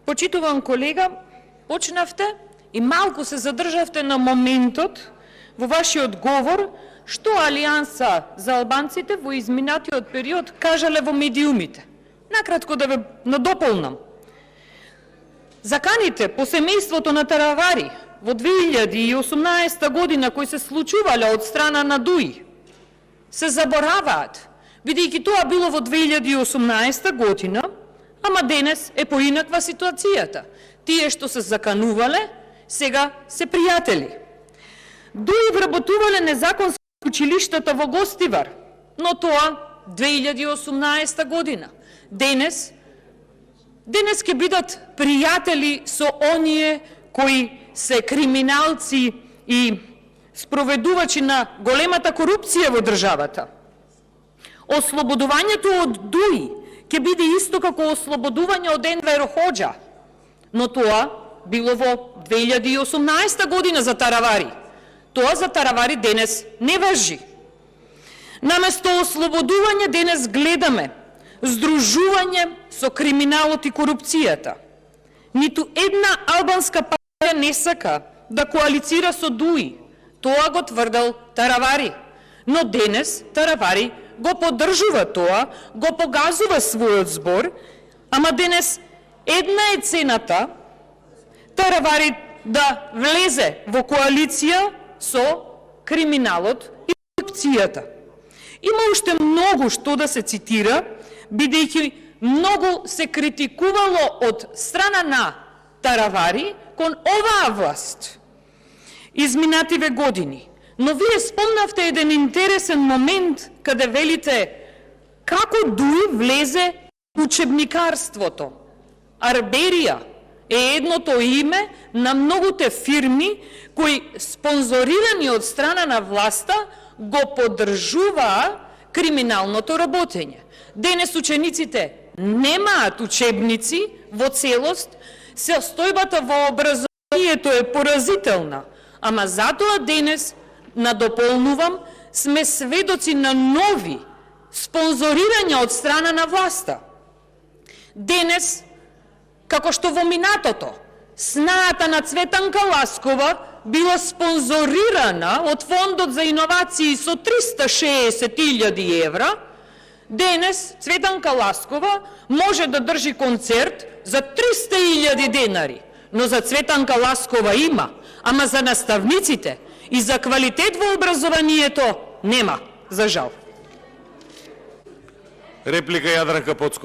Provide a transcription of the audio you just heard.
Почитуван колега, почнавте и малку се задржавте на моментот во вашиот говор што Алијанса за албанците во изминатиот период кажале во медиумите. Накратко да ве надополнам. Заканите по семејството на Таравари во 2018 година кои се случувале од страна на ДУИ се забораваат, бидејќи тоа било во 2018 година, ама денес е поинаква ситуацијата. Тие што се заканувале, сега се пријатели. ДУИ вработувале незаконски училиштата во Гостивар, но тоа 2018 година. Денес ќе бидат пријатели со оние кои се криминалци и спроведувачи на големата корупција во државата. Ослободувањето од ДУИ ќе биде исто како ослободување од Енвер Хоџа, но тоа било во 2018 година за Таравари. Тоа за Таравари денес не важи. Наместо ослободување денес гледаме здружување со криминалот и корупцијата. Ниту една албанска партија не сака да коалицира со ДУИ. Тоа го тврдел Таравари. Но денес Таравари го поддржува тоа, го погазува својот збор, ама денес една е цената Таравари да влезе во коалиција со криминалот и корупцијата. Има уште многу што да се цитира, бидејќи многу се критикувало од страна на Таравари кон оваа власт изминативе години. Но вие спомнавте еден интересен момент каде велите како ДУИ влезе учебникарството. Арберија е едното име на многуте фирми кои спонзорирани од страна на власта го поддржуваа криминалното работење. Денес учениците немаат учебници во целост, состојбата во образованието е поразителна, ама затоа денес, надополнувам, сме сведоци на нови спонзорирања од страна на власта. Денес, како што во минатото, снаата на Цветанка Ласкова била спонзорирана од Фондот за иновации со 360.000 евра, денес Цветанка Ласкова може да држи концерт за 300.000 денари. Но за Цветанка Ласкова има, ама за наставниците и за квалитет во образованието нема, за жал. Реплика Јадранка Поцко.